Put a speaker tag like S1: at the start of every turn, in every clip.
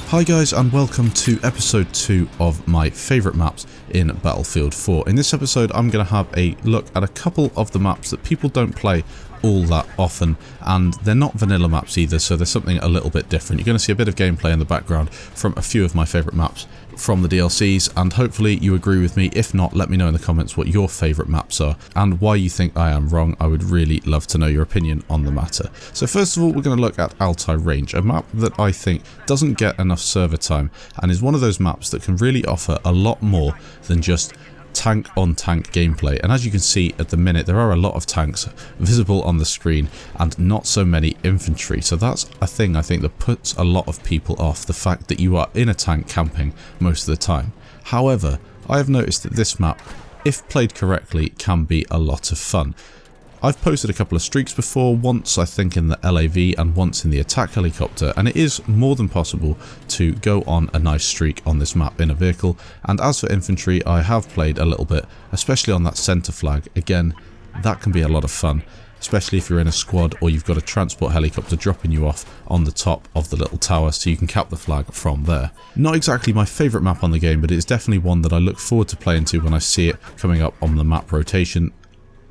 S1: Hi guys, and welcome to episode 2 of my favourite maps in Battlefield 4. In this episode I'm going to have a look at a couple of the maps that people don't play all that often, and they're not vanilla maps either, so there's something a little bit different. You're going to see a bit of gameplay in the background from a few of my favourite maps from the DLCs, and hopefully you agree with me. If not, let me know in the comments what your favourite maps are and why you think I am wrong. I would really love to know your opinion on the matter. So first of all, we're going to look at ALTAI Range, a map that I think doesn't get enough server time and is one of those maps that can really offer a lot more than just tank on tank gameplay. And as you can see at the minute, there are a lot of tanks visible on the screen and not so many infantry, so that's a thing I think that puts a lot of people off, the fact that you are in a tank camping most of the time. However, I have noticed that this map, if played correctly, can be a lot of fun. I've posted a couple of streaks before, once I think in the LAV and once in the attack helicopter, and it is more than possible to go on a nice streak on this map in a vehicle. And as for infantry, I have played a little bit, especially on that centre flag. Again, that can be a lot of fun, especially if you're in a squad or you've got a transport helicopter dropping you off on the top of the little tower so you can cap the flag from there. Not exactly my favourite map on the game, but it's definitely one that I look forward to playing to when I see it coming up on the map rotation.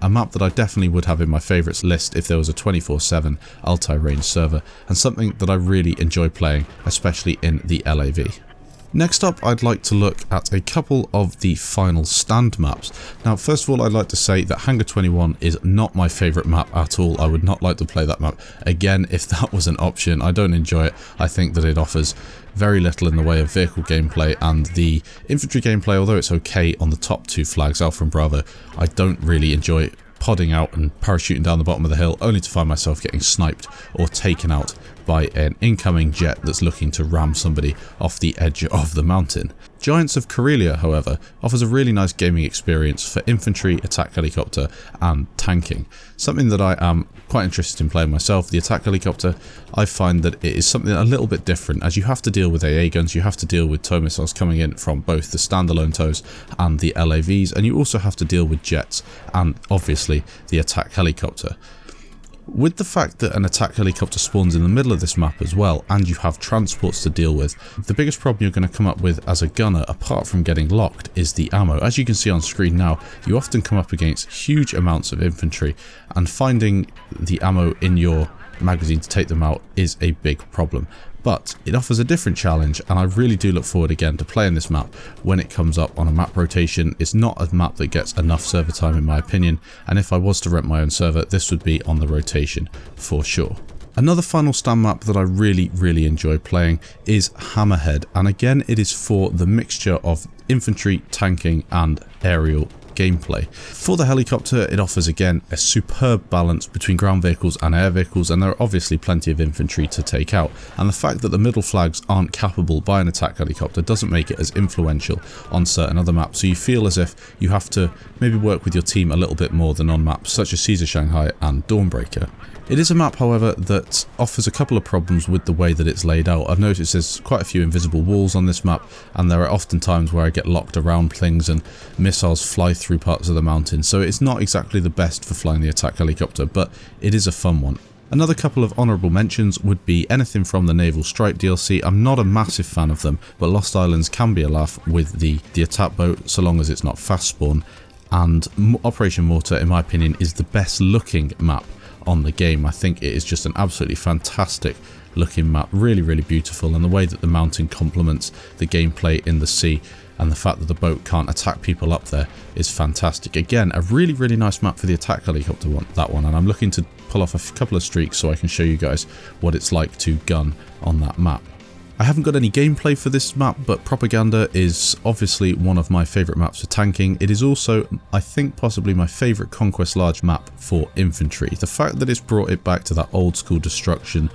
S1: A map that I definitely would have in my favourites list if there was a 24/7 ALTAI Range server, and something that I really enjoy playing, especially in the LAV. Next up, I'd like to look at a couple of the final stand maps. Now, first of all, I'd like to say that Hangar 21 is not my favourite map at all. I would not like to play that map again if that was an option. I don't enjoy it. I think that it offers very little in the way of vehicle gameplay, and the infantry gameplay, although it's okay on the top two flags, Alpha and Bravo, I don't really enjoy podding out and parachuting down the bottom of the hill only to find myself getting sniped or taken out by an incoming jet that's looking to ram somebody off the edge of the mountain. Giants of KARELIA, however, offers a really nice gaming experience for infantry, attack helicopter and tanking. Something that I am quite interested in playing myself. The attack helicopter, I find that it is something a little bit different, as you have to deal with AA guns, you have to deal with tow missiles coming in from both the standalone tows and the LAVs, and you also have to deal with jets and obviously the attack helicopter. With the fact that an attack helicopter spawns in the middle of this map as well, and you have transports to deal with, the biggest problem you're going to come up with as a gunner, apart from getting locked, is the ammo. As you can see on screen now, you often come up against huge amounts of infantry, and finding the ammo in your magazine to take them out is a big problem. But it offers a different challenge, and I really do look forward again to playing this map when it comes up on a map rotation. It's not a map that gets enough server time in my opinion, and if I was to rent my own server, this would be on the rotation for sure. Another final stand map that I really enjoy playing is HAMMERHEAD, and again it is for the mixture of infantry, tanking and aerial gameplay. For the helicopter, it offers again a superb balance between ground vehicles and air vehicles, and there are obviously plenty of infantry to take out, and the fact that the middle flags aren't cappable by an attack helicopter doesn't make it as influential on certain other maps, so you feel as if you have to maybe work with your team a little bit more than on maps such as Caesar Shanghai and Dawnbreaker. It is a map, however, that offers a couple of problems with the way that it's laid out. I've noticed there's quite a few invisible walls on this map, and there are often times where I get locked around things and missiles fly through parts of the mountain, so it's not exactly the best for flying the attack helicopter, but it is a fun one. Another couple of honourable mentions would be anything from the Naval Strike DLC. I'm not a massive fan of them, but Lost Islands can be a laugh with the attack boat, so long as it's not fast spawn, and Operation Mortar, in my opinion, is the best looking map on the game. I think it is just an absolutely fantastic looking map, really beautiful, and the way that the mountain complements the gameplay in the sea and the fact that the boat can't attack people up there is fantastic. Again, a really nice map for the attack helicopter that one, and I'm looking to pull off a couple of streaks so I can show you guys what it's like to gun on that map. I haven't got any gameplay for this map, but Propaganda is obviously one of my favourite maps for tanking. It is also, I think, possibly my favourite Conquest Large map for infantry. The fact that it's brought it back to that old school destruction,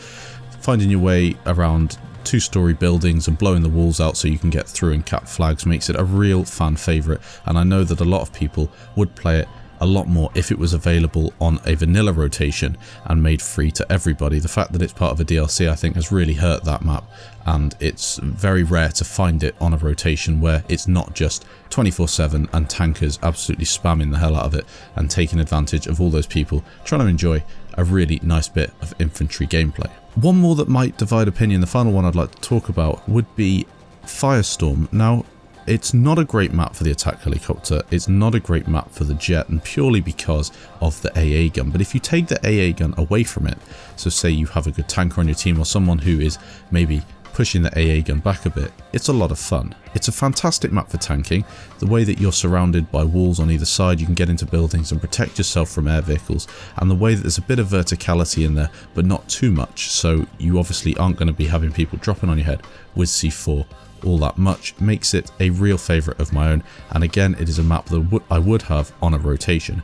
S1: finding your way around two-storey buildings and blowing the walls out so you can get through and cap flags makes it a real fan favourite, and I know that a lot of people would play it a lot more if it was available on a vanilla rotation and made free to everybody. The fact that it's part of a DLC, I think, has really hurt that map, and it's very rare to find it on a rotation where it's not just 24/7 and tankers absolutely spamming the hell out of it and taking advantage of all those people trying to enjoy a really nice bit of infantry gameplay. One more that might divide opinion, the final one I'd like to talk about, would be Firestorm. Now, it's not a great map for the attack helicopter, it's not a great map for the jet, and purely because of the AA gun. But if you take the AA gun away from it, so say you have a good tanker on your team or someone who is maybe pushing the AA gun back a bit, it's a lot of fun. It's a fantastic map for tanking. The way that you're surrounded by walls on either side, you can get into buildings and protect yourself from air vehicles, and the way that there's a bit of verticality in there, but not too much, so you obviously aren't going to be having people dropping on your head with C4 all that much, makes it a real favourite of my own. And again, it is a map that I would have on a rotation.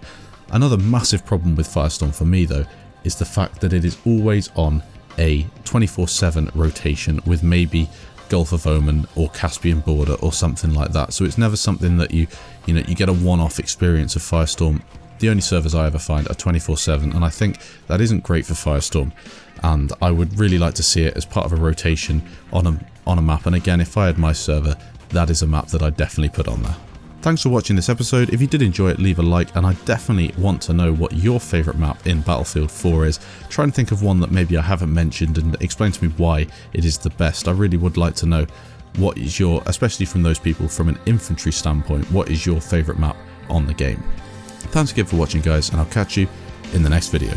S1: Another massive problem with Firestorm for me though is the fact that it is always on a 24/7 rotation with maybe Gulf of Oman or Caspian border or something like that. So it's never something that you get a one-off experience of Firestorm. The only servers I ever find are 24/7, and I think that isn't great for Firestorm, and I would really like to see it as part of a rotation on a map. And again, if I had my server, that is a map that I'd definitely put on there. Thanks for watching this episode. If you did enjoy it, leave a like, and I definitely want to know what your favourite map in Battlefield 4 is. Try and think of one that maybe I haven't mentioned and explain to me why it is the best. I really would like to know what is your, especially from those people from an infantry standpoint, what is your favourite map on the game. Thanks again for watching guys, and I'll catch you in the next video.